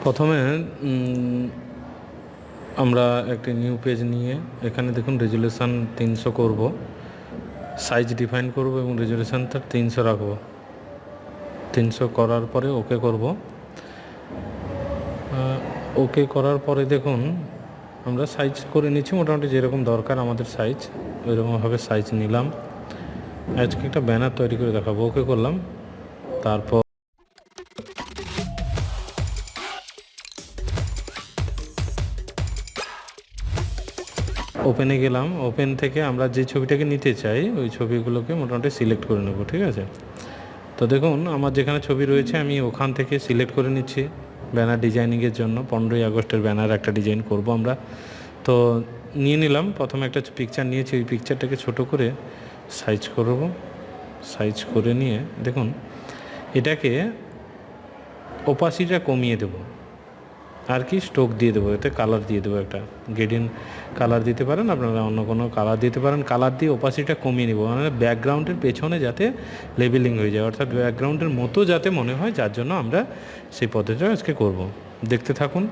প্রথমে আমরা একটি নিউ পেজ নিয়ে এখানে দেখুন রেজুলেশান 300 করব, সাইজ ডিফাইন করব এবং রেজুলেশানটা 300 রাখব। 300 করার পরে ওকে করব। ওকে করার পরে দেখুন আমরা সাইজ করে নিচ্ছি মোটামুটি যেরকম দরকার আমাদের সাইজ, ওইরকমভাবে সাইজ নিলাম। আজকে একটা ব্যানার তৈরি করে দেখাবো। ওকে করলাম, তারপর ওপেনে গেলাম। ওপেন থেকে আমরা যে ছবিটাকে নিতে চাই ওই ছবিগুলোকে মোটামুটি সিলেক্ট করে নেব, ঠিক আছে? তো দেখুন আমার যেখানে ছবি রয়েছে আমি ওখান থেকে সিলেক্ট করে নিচ্ছি ব্যানার ডিজাইনিংয়ের জন্য। 15ই আগস্টের ব্যানার একটা ডিজাইন করব আমরা। তো নিয়ে নিলাম, প্রথমে একটা পিকচার নিয়েছি, ওই পিকচারটাকে ছোট করে সাইজ করব। সাইজ করে নিয়ে দেখুন এটাকে ওপাসিটিটা কমিয়ে দেব, আর কি স্ট্রোক দিয়ে দেবো, এতে কালার দিয়ে দেবো, একটা গ্রেডিয়েন কালার দিতে পারেন আপনারা, অন্য কোনো কালার দিতে পারেন। কালার দিয়ে ওপাসিটিটা কমিয়ে নেব, মানে ব্যাকগ্রাউন্ডের পেছনে যাতে লেবেলিং হয়ে যায়, অর্থাৎ ব্যাকগ্রাউন্ডের মতো যাতে মনে হয়, যার জন্য আমরা সেই পদ্ধতিটা আজকে করব। দেখতে থাকুন।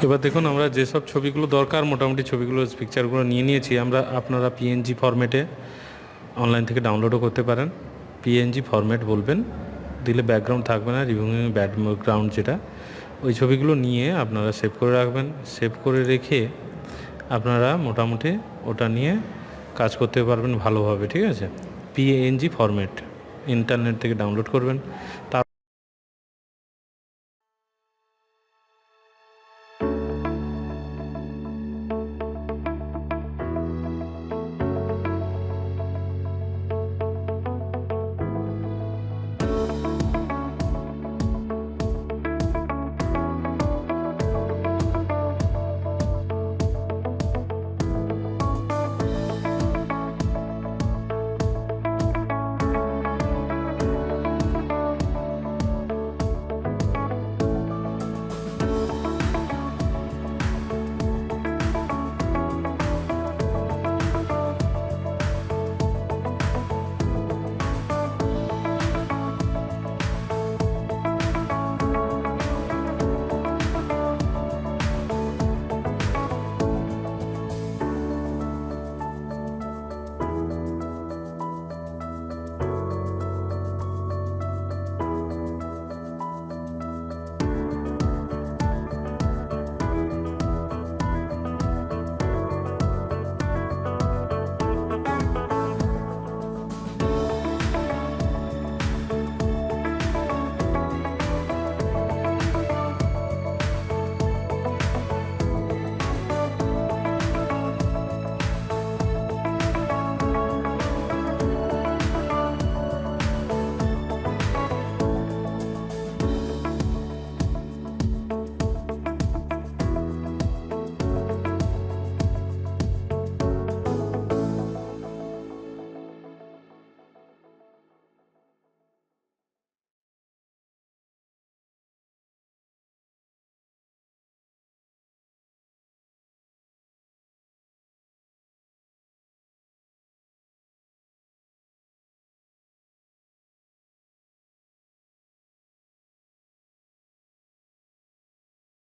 এবার দেখুন আমরা যেসব ছবিগুলো দরকার মোটামুটি ছবিগুলো পিকচারগুলো নিয়ে নিয়েছি আমরা। আপনারা পিএনজি ফরম্যাটে অনলাইন থেকে ডাউনলোডও করতে পারেন। পিএনজি ফরম্যাট বলবেন, দিলে ব্যাকগ্রাউন্ড থাকবে না, রিমুভিং ব্যাকগ্রাউন্ড যেটা, ওই ছবিগুলো নিয়ে আপনারা সেভ করে রাখবেন। সেভ করে রেখে আপনারা মোটামুটি ওটা নিয়ে কাজ করতে পারবেন ভালোভাবে, ঠিক আছে? পিএনজি ফরম্যাট ইন্টারনেট থেকে ডাউনলোড করবেন। তার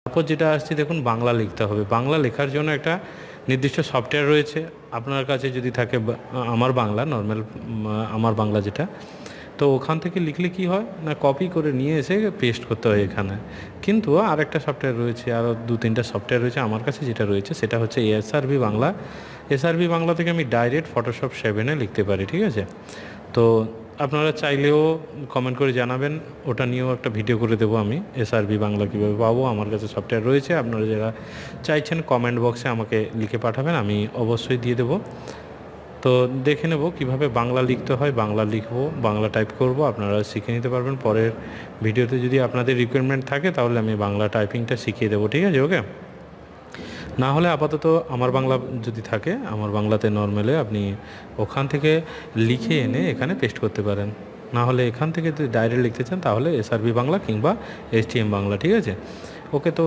তারপর যেটা আসছে দেখুন বাংলা লিখতে হবে। বাংলা লেখার জন্য একটা নির্দিষ্ট সফটওয়্যার রয়েছে আপনার কাছে যদি থাকে, আমার বাংলা নর্মাল, আমার বাংলা যেটা, তো ওখান থেকে লিখলে কি হয় না, কপি করে নিয়ে এসে পেস্ট করতে হয় এখানে। কিন্তু আরেকটা সফটওয়্যার রয়েছে, আরও 2-3টা সফটওয়্যার রয়েছে। আমার কাছে যেটা রয়েছে সেটা হচ্ছে এসআরবি বাংলা। এসআরবি বাংলা থেকে আমি ডাইরেক্ট ফটোশপ 7-এ লিখতে পারি, ঠিক আছে? তো আপনারা চাইলেও কমেন্ট করে জানাবেন, ওটা নিয়েও একটা ভিডিও করে দেবো আমি, এসআরবি বাংলা কীভাবে পাবো। আমার কাছে সফটওয়্যার রয়েছে, আপনারা যারা চাইছেন কমেন্ট বক্সে আমাকে লিখে পাঠাবেন, আমি অবশ্যই দিয়ে দেবো। তো দেখে নেব কীভাবে বাংলা লিখতে হয়, বাংলা লিখবো, বাংলা টাইপ করব, আপনারা শিখে নিতে পারবেন। পরের ভিডিওতে যদি আপনাদের রিকোয়ারমেন্ট থাকে তাহলে আমি বাংলা টাইপিংটা শিখিয়ে দেবো, ঠিক আছে? ওকে, না হলে আপাতত আমার বাংলা যদি থাকে, আমার বাংলাতে নর্মালে আপনি ওখান থেকে লিখে এনে এখানে পেস্ট করতে পারেন। না হলে এখান থেকে যদি ডাইরেক্ট লিখতে চান তাহলে এসআরবি বাংলা কিংবা এসটিএম বাংলা, ঠিক আছে? ওকে, তো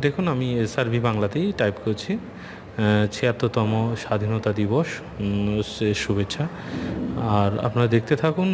দেখুন আমি এসআরবি বাংলাতেই টাইপ করছি। ৭৬তম স্বাধীনতা দিবস শুভেচ্ছা। আর আপনারা দেখতে থাকুন।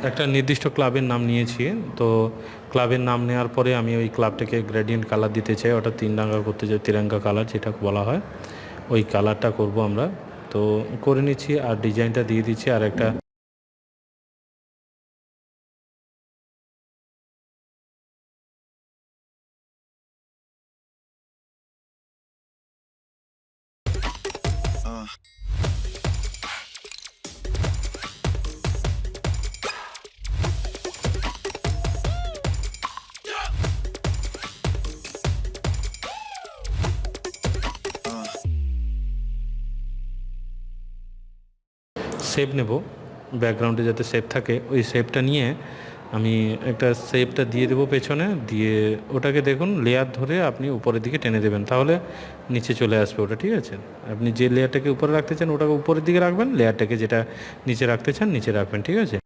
একটা নির্দিষ্ট ক্লাবের নাম নিয়েছি। তো ক্লাবের নাম নেওয়ার পরে আমি ওই ক্লাবটাকে গ্রেডিয়েন্ট কালার দিতে চাই, ওটা তিনরঙা করতে চাই, তিরঙ্গা কালার যেটা বলা হয়, ওই কালারটা করব আমরা। তো করে নিচ্ছি আর ডিজাইনটা দিয়ে দিচ্ছি। আর একটা শেপ নেব, ব্যাকগ্রাউন্ডে যাতে শেপ থাকে, ওই শেপটা নিয়ে আমি একটা শেপটা দিয়ে দেবো পেছনে, দিয়ে ওটাকে দেখুন লেয়ার ধরে আপনি উপরের দিকে টেনে দেবেন, তাহলে নিচে চলে আসবে ওটা। ঠিক আছে, আপনি যে লেয়ারটাকে উপরে রাখতে চান ওটাকে উপরের দিকে রাখবেন, লেয়ারটাকে যেটা নিচে রাখতে চান নিচে রাখবেন। ঠিক আছে।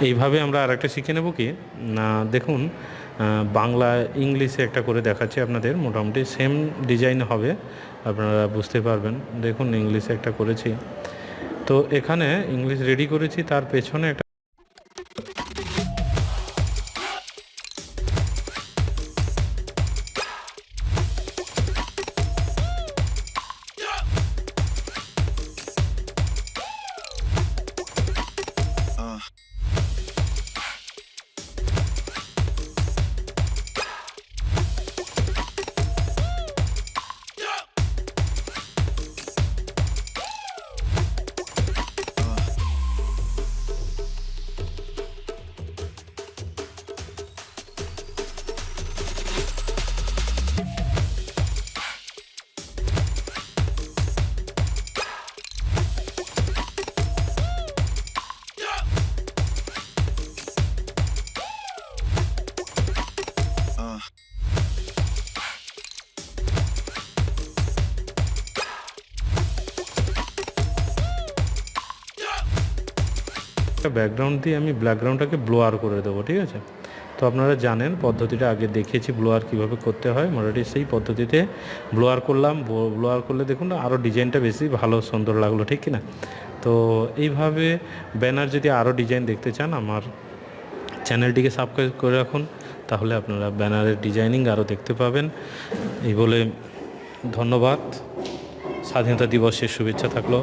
এইভাবে আমরা আরেকটা শিখে নেব কি না, দেখুন বাংলা ইংলিশে একটা করে দেখাচ্ছি আপনাদের, মোটামুটি সেম ডিজাইন হবে, আপনারা বুঝতে পারবেন। দেখুন ইংলিশে একটা করেছি, তো এখানে ইংলিশ রেডি করেছি, তার পেছনে একটা ব্যাকগ্রাউন্ড দিয়ে আমি ব্যাকগ্রাউন্ডটাকে ব্লোয়ার করে দেবো, ঠিক আছে। তো আপনারা জানেন পদ্ধতিটা আগে দেখিয়েছি ব্লোয়ার কীভাবে করতে হয়, মোটামুটি সেই পদ্ধতিতে ব্লোয়ার করলাম। ব্লোয়ার করলে দেখুন আরও ডিজাইনটা বেশি ভালো সুন্দর লাগলো, ঠিক কি না। তো এইভাবে ব্যানার যদি আরও ডিজাইন দেখতে চান, আমার চ্যানেলটিকে সাবস্ক্রাইব করে রাখুন, তাহলে আপনারা ব্যানারের ডিজাইনিং আরও দেখতে পাবেন। এই বলে ধন্যবাদ, স্বাধীনতা দিবসের শুভেচ্ছা থাকলো।